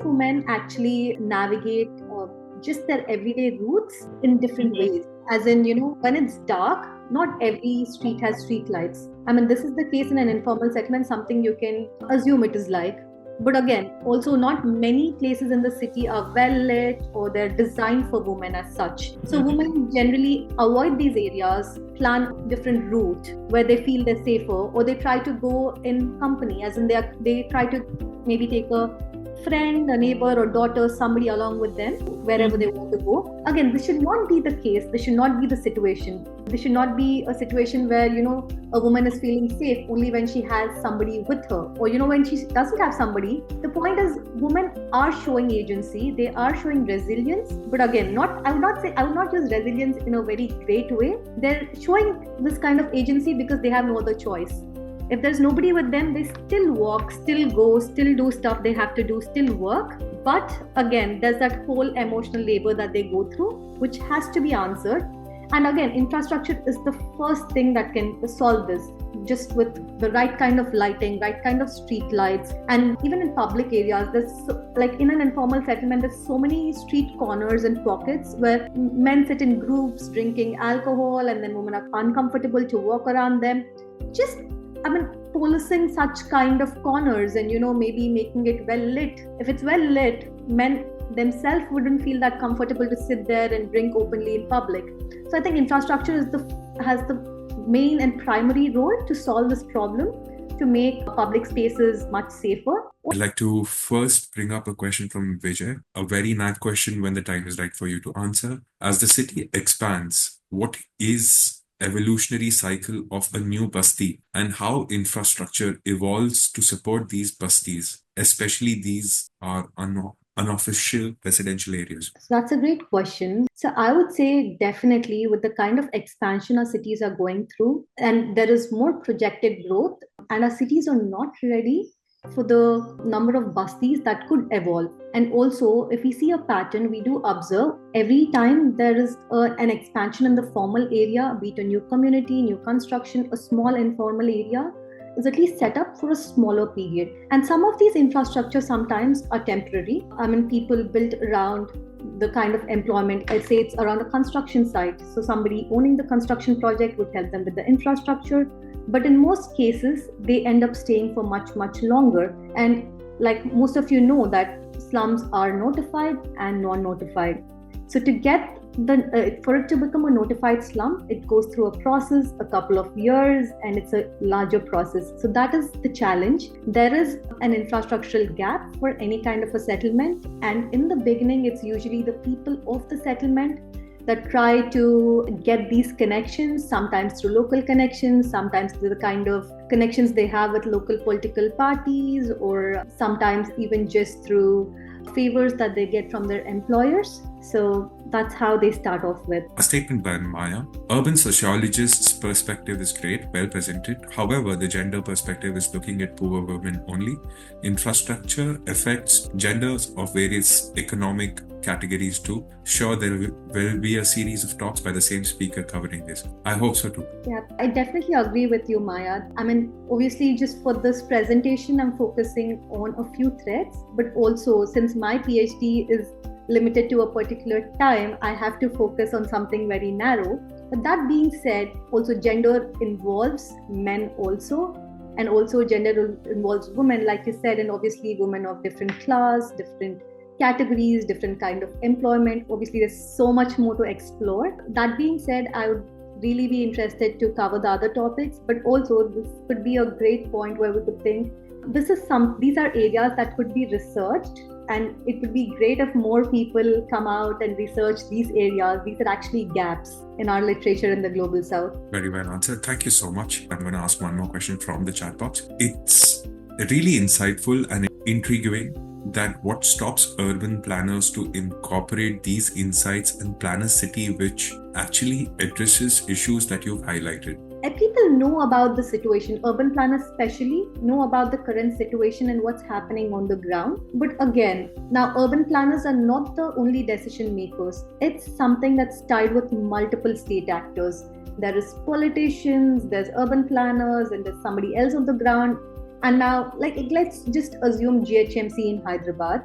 women actually navigate just their everyday routes in different ways. As in, when it's dark, not every street has street lights. I mean, this is the case in an informal settlement, something you can assume it is like. But again, also not many places in the city are well lit or they're designed for women as such. So women generally avoid these areas, plan different route where they feel they're safer, or they try to go in company, as in they try to maybe take a friend, a neighbor or daughter, somebody along with them wherever they want to go. Again, this should not be the case. This should not be the situation. This should not be a situation where, a woman is feeling safe only when she has somebody with her, or, when she doesn't have somebody. The point is, women are showing agency. They are showing resilience. But again, I would not use resilience in a very great way. They're showing this kind of agency because they have no other choice. If there's nobody with them, they still walk, still go, still do stuff they have to do, still work. But again, there's that whole emotional labor that they go through, which has to be answered. And again, infrastructure is the first thing that can solve this, just with the right kind of lighting, right kind of street lights. And even in public areas, like in an informal settlement, there's so many street corners and pockets where men sit in groups drinking alcohol, and then women are uncomfortable to walk around them. Policing such kind of corners and, maybe making it well lit. If it's well lit, men themselves wouldn't feel that comfortable to sit there and drink openly in public. So I think infrastructure has the main and primary role to solve this problem, to make public spaces much safer. I'd like to first bring up a question from Vijay, a very naive question when the time is right for you to answer. As the city expands, what is evolutionary cycle of a new basti and how infrastructure evolves to support these bastis, especially these are unofficial residential areas? So that's a great question. So I would say definitely with the kind of expansion our cities are going through, and there is more projected growth, and our cities are not ready for the number of bastis that could evolve. And also, if we see a pattern, we do observe every time there is an expansion in the formal area, be it a new community, new construction, a small informal area is at least set up for a smaller period. And some of these infrastructures sometimes are temporary. People built around the kind of employment, let's say it's around a construction site. So somebody owning the construction project would help them with the infrastructure. But in most cases, they end up staying for much, much longer. And like most of you know that slums are notified and non-notified. So to get for it to become a notified slum, it goes through a process, a couple of years, and it's a larger process. So that is the challenge. There is an infrastructural gap for any kind of a settlement. And in the beginning, it's usually the people of the settlement that try to get these connections, sometimes through local connections, sometimes through the kind of connections they have with local political parties, or sometimes even just through favors that they get from their employers. So that's how they start off with. A statement by Maya. Urban sociologist's perspective is great, well presented. However, the gender perspective is looking at poor women only. Infrastructure affects genders of various economic categories too. Sure, there will be a series of talks by the same speaker covering this. I hope so too. Yeah, I definitely agree with you, Maya. Obviously, just for this presentation, I'm focusing on a few threads, but also since my PhD is limited to a particular time, I have to focus on something very narrow. But that being said, also gender involves men also, and also gender involves women, like you said, and obviously women of different class, different categories, different kind of employment. Obviously, there's so much more to explore. That being said, I would really be interested to cover the other topics, but also this could be a great point where we could think these are areas that could be researched, and it would be great if more people come out and research these areas. These are actually gaps in our literature in the global south. Very well answered. Thank you so much. I'm going to ask one more question from the chat box. It's really insightful and intriguing that what stops urban planners to incorporate these insights and plan a city which actually addresses issues that you've highlighted. And people know about the situation, urban planners especially know about the current situation and what's happening on the ground. But again, now urban planners are not the only decision makers. It's something that's tied with multiple state actors. There is politicians, there's urban planners, and there's somebody else on the ground. And now, let's just assume GHMC in Hyderabad.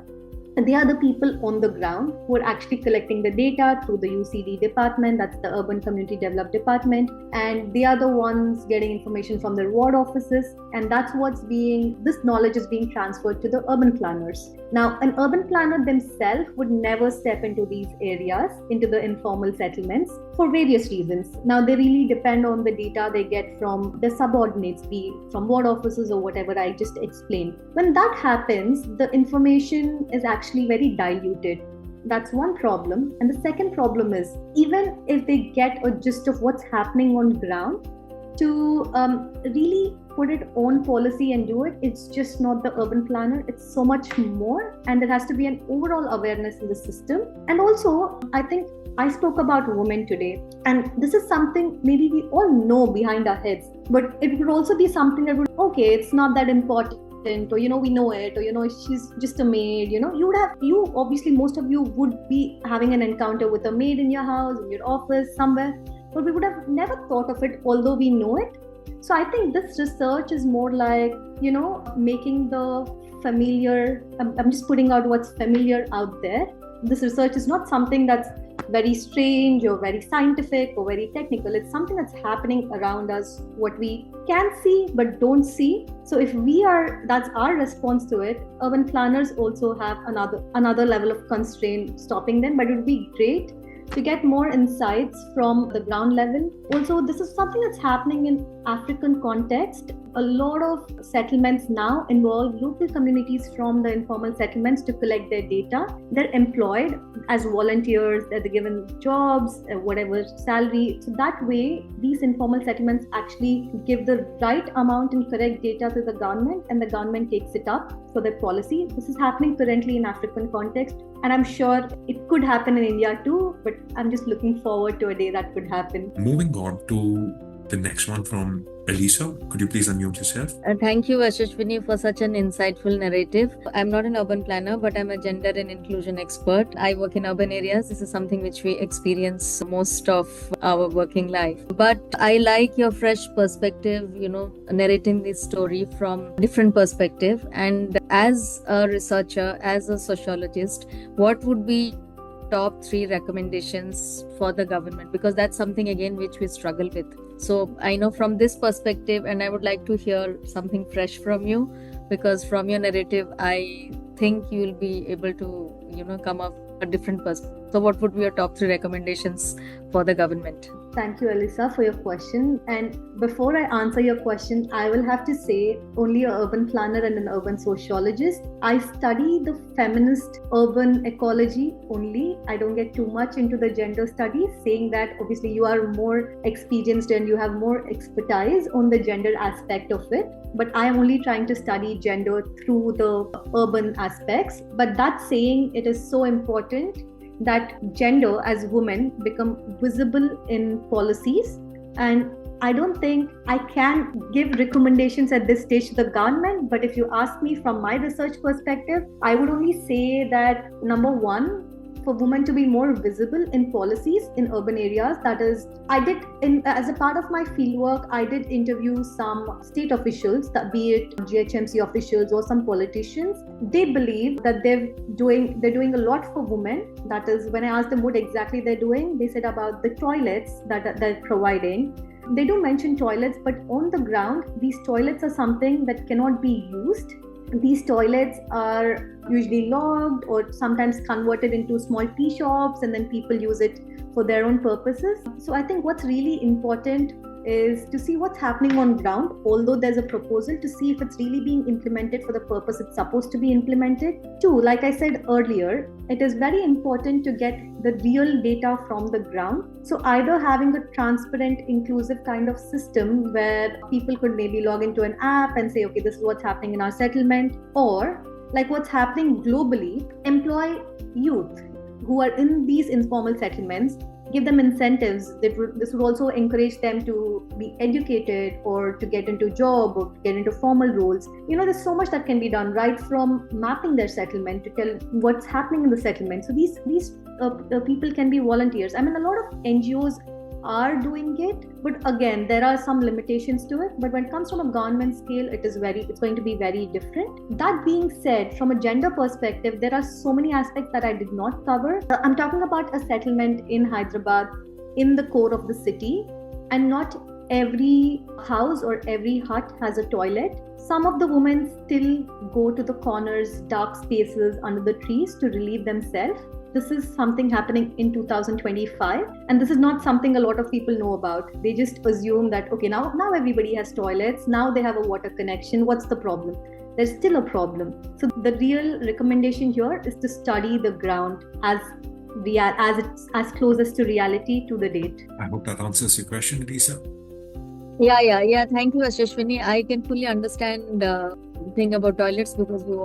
they are the people on the ground who are actually collecting the data through the UCD department, that's the Urban Community Development Department, and they are the ones getting information from their ward offices, and this knowledge is being transferred to the urban planners. Now, an urban planner themselves would never step into these areas, into the informal settlements, for various reasons. Now, they really depend on the data they get from their subordinates, be it from ward offices or whatever I just explained. When that happens, the information is actually very diluted. That's one problem. And the second problem is, even if they get a gist of what's happening on ground, to really put it on policy and do it, it's just not the urban planner. It's so much more, and there has to be an overall awareness in the system. And also, I think I spoke about women today, and this is something maybe we all know behind our heads, but it would also be something that okay, it's not that important, or we know it, or she's just a maid. You obviously, most of you would be having an encounter with a maid in your house, in your office, somewhere, but we would have never thought of it, although we know it. So I think this research is more like, making the familiar, I'm just putting out what's familiar out there. This research is not something that's very strange or very scientific or very technical. It's something that's happening around us, what we can see but don't see. So if that's our response to it. Urban planners also have another level of constraint stopping them, but it would be great to get more insights from the ground level. Also, this is something that's happening in African context. A lot of settlements now involve local communities from the informal settlements to collect their data. They're employed as volunteers, they're given jobs, whatever salary. So that way, these informal settlements actually give the right amount and correct data to the government, and the government takes it up for their policy. This is happening currently in African context, and I'm sure it could happen in India too, but I'm just looking forward to a day that could happen. Moving on to the next one from Elisa. Could you please unmute yourself? Thank you, Ar.Yeshashwini, for such an insightful narrative. I'm not an urban planner, but I'm a gender and inclusion expert. I work in urban areas. This is something which we experience most of our working life. But I like your fresh perspective, narrating this story from different perspective. And as a researcher, as a sociologist, what would be top 3 recommendations for the government? Because that's something again which we struggle with. So I know from this perspective, and I would like to hear something fresh from you, because from your narrative, I think you will be able to, come up a different perspective. So what would be your top 3 recommendations for the government? Thank you, Elisa, for your question. And before I answer your question, I will have to say, only an urban planner and an urban sociologist. I study the feminist urban ecology only. I don't get too much into the gender studies, saying that obviously you are more experienced and you have more expertise on the gender aspect of it. But I am only trying to study gender through the urban aspects. But that saying, it is so important that gender as women become visible in policies. And I don't think I can give recommendations at this stage to the government, but if you ask me from my research perspective, I would only say that number 1, for women to be more visible in policies in urban areas. That is, as a part of my fieldwork, I did interview some state officials, be it GHMC officials or some politicians. They believe that they're doing a lot for women. That is, when I asked them what exactly they're doing, they said about the toilets that they're providing. They do mention toilets, but on the ground, these toilets are something that cannot be used. These toilets are usually logged or sometimes converted into small tea shops, and then people use it for their own purposes. So I think what's really important is to see what's happening on ground, although there's a proposal, to see if it's really being implemented for the purpose it's supposed to be implemented. 2, like I said earlier, it is very important to get the real data from the ground. So either having a transparent, inclusive kind of system where people could maybe log into an app and say, okay, this is what's happening in our settlement, or like what's happening globally, employ youth who are in these informal settlements, give them incentives. This would also encourage them to be educated or to get into job or to get into formal roles. There's so much that can be done, right from mapping their settlement to tell what's happening in the settlement. So these people can be volunteers. I mean, a lot of NGOs are doing it, but again, there are some limitations to it. But when it comes from a government scale, it's going to be very different. That being said, from a gender perspective, there are so many aspects that I did not cover. I'm talking about a settlement in Hyderabad, in the core of the city, and not every house or every hut has a toilet. Some of the women still go to the corners, dark spaces under the trees to relieve themselves. This is something happening in 2025, and this is not something a lot of people know about. They just assume that, okay, now everybody has toilets, now they have a water connection, what's the problem? There's still a problem. So the real recommendation here is to study the ground as it's as closest to reality to the date. I hope that answers your question, Lisa. Yeah. Thank you, Yashashwini. I can fully understand the thing about toilets because we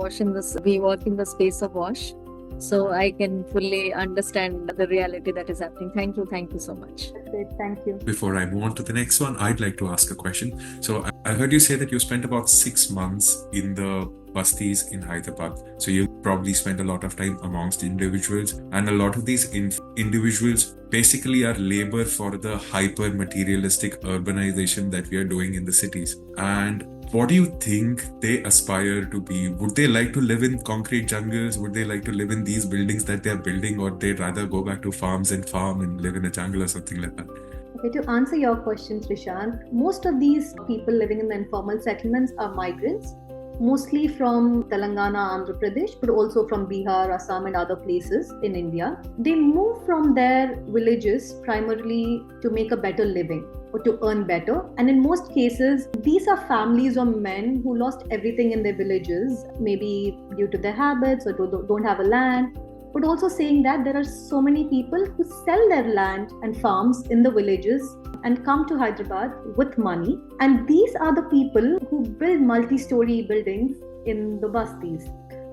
work in the space of wash. So I can fully understand the reality that is happening. Thank you so much. That's it. Thank you. Before I move on to the next one, I'd like to ask a question. So I heard you say that you spent about 6 months in the bastis in Hyderabad. So you probably spent a lot of time amongst individuals, and a lot of these individuals basically are labor for the hyper materialistic urbanization that we are doing in the cities. And what do you think they aspire to be? Would they like to live in concrete jungles? Would they like to live in these buildings that they're building, or they'd rather go back to farms and farm and live in a jungle or something like that? Okay, to answer your question, Trishant, most of these people living in the informal settlements are migrants, mostly from Telangana, Andhra Pradesh, but also from Bihar, Assam, and other places in India. They move from their villages primarily to make a better living or to earn better. And in most cases, these are families or men who lost everything in their villages, maybe due to their habits or don't have a land. But also saying that there are so many people who sell their land and farms in the villages and come to Hyderabad with money. And these are the people who build multi-story buildings in the bastis.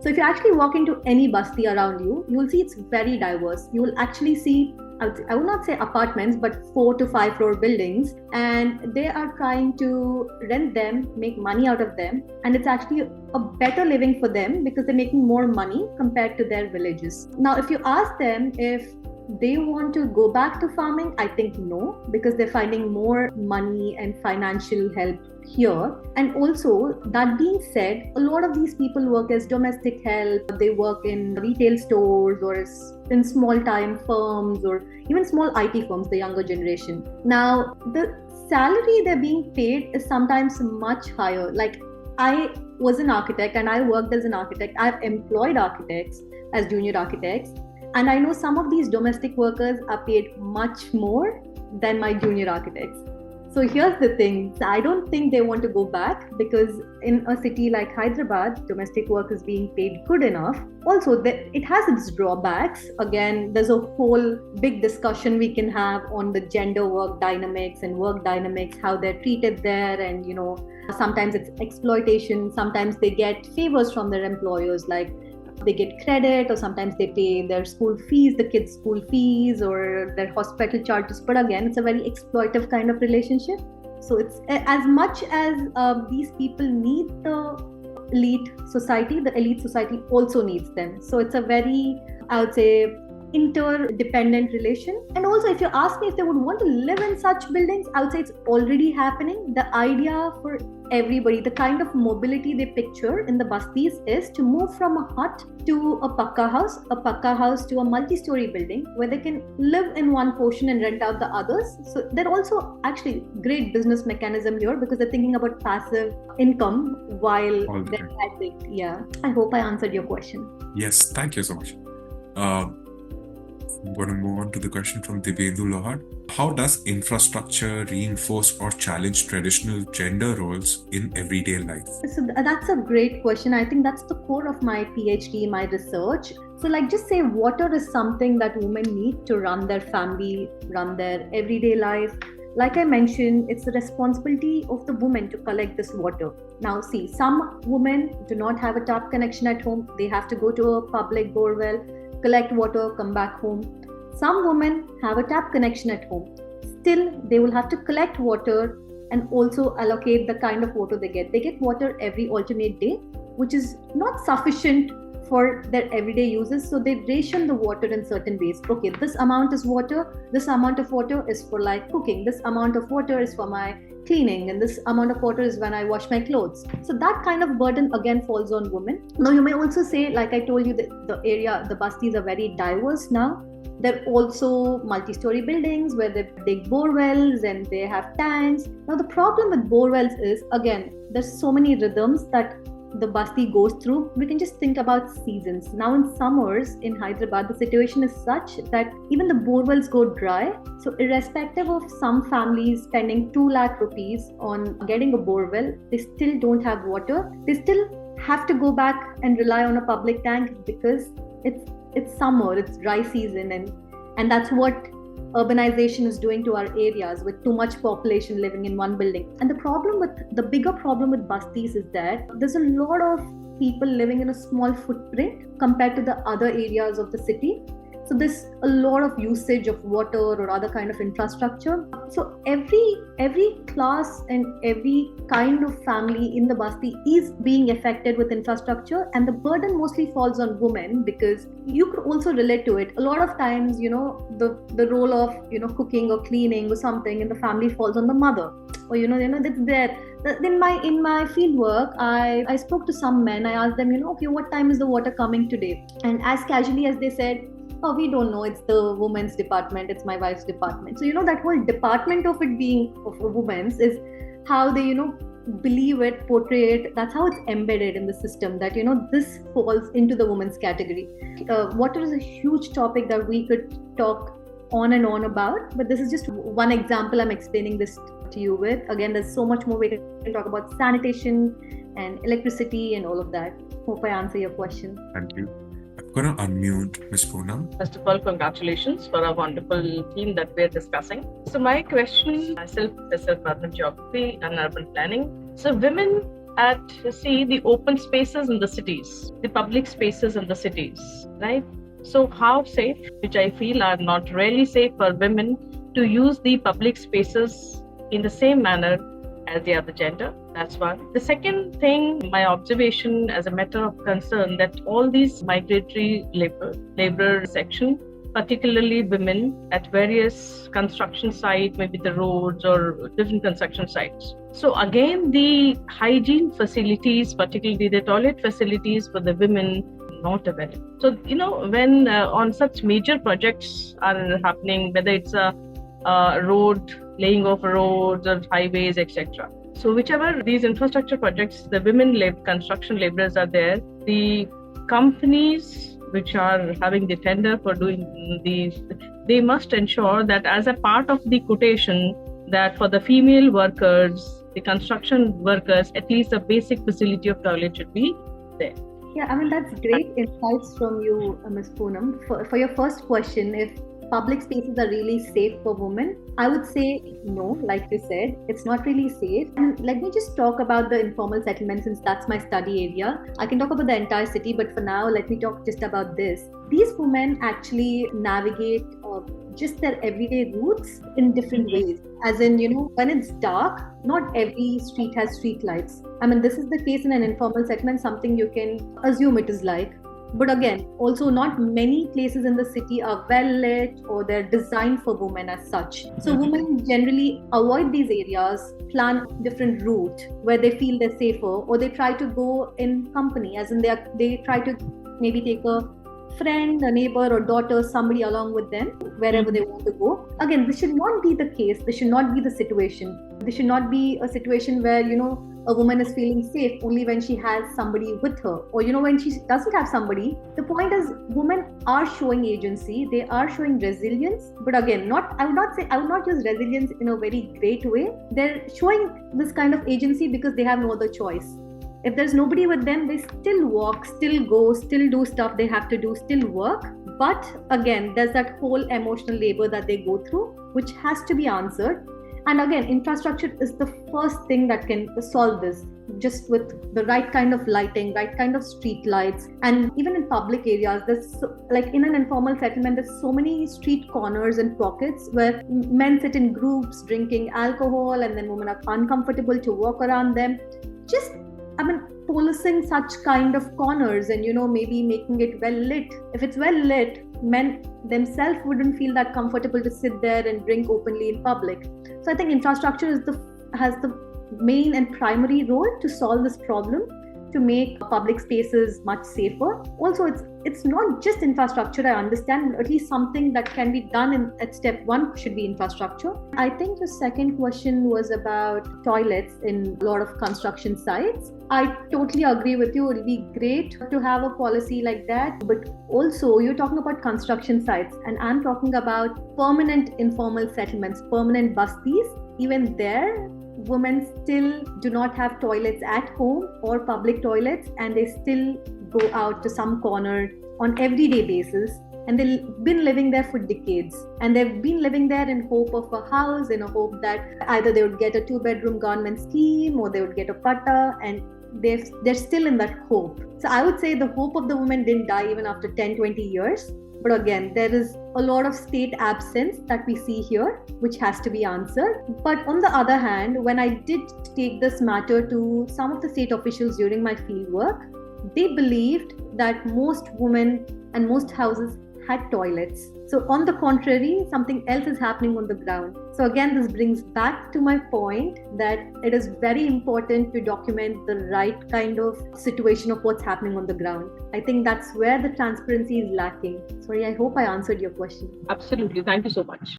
So if you actually walk into any basti around you, you will see it's very diverse. You will actually see, I would not say apartments, but 4 to 5 floor buildings, and they are trying to rent them, make money out of them, and it's actually a better living for them because they're making more money compared to their villages. Now, if you ask them if they want to go back to farming, I think no, because they're finding more money and financial help here. And also, that being said, a lot of these people work as domestic help. They work in retail stores or in small time firms or even small IT firms, the younger generation. Now, the salary they're being paid is sometimes much higher. Like, I was an architect and I worked as an architect. I've employed architects as junior architects. And I know some of these domestic workers are paid much more than my junior architects. So here's the thing. I don't think they want to go back because in a city like Hyderabad, domestic work is being paid good enough. Also, it has its drawbacks. Again, there's a whole big discussion we can have on the gender work dynamics, how they're treated there. And, sometimes it's exploitation. Sometimes they get favors from their employers, like they get credit, or sometimes they pay their school fees, the kids' school fees, or their hospital charges. But again, it's a very exploitive kind of relationship. So it's as much as these people need the elite society also needs them. So it's a very, I would say, interdependent relation. And also, if you ask me if they would want to live in such buildings, I would say it's already happening. The idea for everybody, the kind of mobility they picture in the bastis is to move from a hut to a pakka house to a multi-story building where they can live in one portion and rent out the others. So they're also actually great business mechanism here because they're thinking about passive income while they're at it. Yeah, I hope I answered your question. Yes, thank you so much. I'm going to move on to the question from Divyendu Lohad. How does infrastructure reinforce or challenge traditional gender roles in everyday life? So that's a great question. I think that's the core of my PhD, my research. So just say water is something that women need to run their family, run their everyday life. Like I mentioned, it's the responsibility of the woman to collect this water. Now see, some women do not have a tap connection at home. They have to go to a public borewell, collect water, come back home. Some women have a tap connection at home. Still, they will have to collect water and also allocate the kind of water they get. They get water every alternate day, which is not sufficient for their everyday uses. So they ration the water in certain ways. Okay, this amount is water, this amount of water is for like cooking, this amount of water is for my cleaning, and this amount of water is when I wash my clothes. So that kind of burden again falls on women. Now you may also say, like I told you, that the Bastis are very diverse now. There are also multi-story buildings where they dig bore wells and they have tanks. Now the problem with bore wells is, again, there's so many rhythms that the Basti goes through. We can just think about seasons. Now in summers in Hyderabad, the situation is such that even the bore wells go dry. So irrespective of some families spending 2 lakh rupees on getting a bore well, they still don't have water. They still have to go back and rely on a public tank because it's summer, it's dry season, and that's what urbanization is doing to our areas with too much population living in one building. And the bigger problem with Bastis is that there's a lot of people living in a small footprint compared to the other areas of the city. So there's a lot of usage of water or other kind of infrastructure. So every class and every kind of family in the Basti is being affected with infrastructure, and the burden mostly falls on women because you could also relate to it. A lot of times, the role of cooking or cleaning or something in the family falls on the mother, or that's there. In my field work, I spoke to some men. I asked them, okay, what time is the water coming today? And as casually as they said, oh, we don't know, it's the women's department, it's my wife's department. So that whole department of it being of a woman's is how they believe it, portray it. That's how it's embedded in the system, that this falls into the woman's category. Water is a huge topic that we could talk on and on about, but this is just one example I'm explaining this to you with. Again, there's so much more we can talk about: sanitation and electricity and all of that. Hope I answer your question. Thank you. I'm going to unmute Ms. Poonam. First of all, congratulations for a wonderful theme that we're discussing. So my question, myself, Professor Urban Geography and Urban Planning. So women see the open spaces in the cities, the public spaces in the cities, right? So how safe, which I feel are not really safe for women to use the public spaces in the same manner as the other gender. That's one. The second thing, my observation as a matter of concern, that all these migratory labor section, particularly women at various construction sites, maybe the roads or different construction sites. So again, the hygiene facilities, particularly the toilet facilities for the women, not available. So, when on such major projects are happening, whether it's a road, laying of roads or highways, etc. So whichever these infrastructure projects, the women construction laborers are there, the companies which are having the tender for doing these, they must ensure that as a part of the quotation, that for the female workers, the construction workers, at least a basic facility of toilet should be there. Yeah, that's great insights from you, Ms. Poonam. For your first question, if public spaces are really safe for women, I would say no. Like you said, it's not really safe. And let me just talk about the informal settlement, since that's my study area. I can talk about the entire city, but for now, let me talk just about this. These women actually navigate just their everyday routes in different ways. As in, when it's dark, not every street has street lights. This is the case in an informal settlement, something you can assume it is like. But again, also not many places in the city are well lit or they're designed for women as such. So women generally avoid these areas, plan different route where they feel they're safer, or they try to go in company, as in they try to maybe take a friend, a neighbor or daughter, somebody along with them wherever they want to go. Again, this should not be the case. This should not be the situation. This should not be a situation where, a woman is feeling safe only when she has somebody with her, or when she doesn't have somebody. The point is, women are showing agency, they are showing resilience, but again, I would not use resilience in a very great way. They're showing this kind of agency because they have no other choice. If there's nobody with them, they still walk, still go, still do stuff they have to do, still work. But again, there's that whole emotional labor that they go through, which has to be answered. And again, infrastructure is the first thing that can solve this, just with the right kind of lighting, right kind of street lights. And even in public areas, like in an informal settlement, there's so many street corners and pockets where men sit in groups drinking alcohol, and then women are uncomfortable to walk around them. policing such kind of corners and, maybe making it well lit. If it's well lit, men themselves wouldn't feel that comfortable to sit there and drink openly in public. So I think infrastructure has the main and primary role to solve this problem, to make public spaces much safer. Also, it's not just infrastructure, I understand, but at least something that can be done at step one should be infrastructure. I think the second question was about toilets in a lot of construction sites. I totally agree with you. It will be great to have a policy like that. But also, you're talking about construction sites, and I'm talking about permanent informal settlements, permanent bastis. Even there, women still do not have toilets at home or public toilets, and they still go out to some corner on everyday basis, and they've been living there for decades, and they've been living there in hope of a house, in a hope that either they would get a 2-bedroom government scheme or they would get a patta, and they're still in that hope. So I would say the hope of the women didn't die even after 10-20 years. But again, there is a lot of state absence that we see here, which has to be answered. But on the other hand, when I did take this matter to some of the state officials during my field work, they believed that most women and most houses had toilets. So on the contrary, something else is happening on the ground. So again, this brings back to my point that it is very important to document the right kind of situation of what's happening on the ground. I think that's where the transparency is lacking. Sorry, I hope I answered your question. Absolutely. Thank you so much.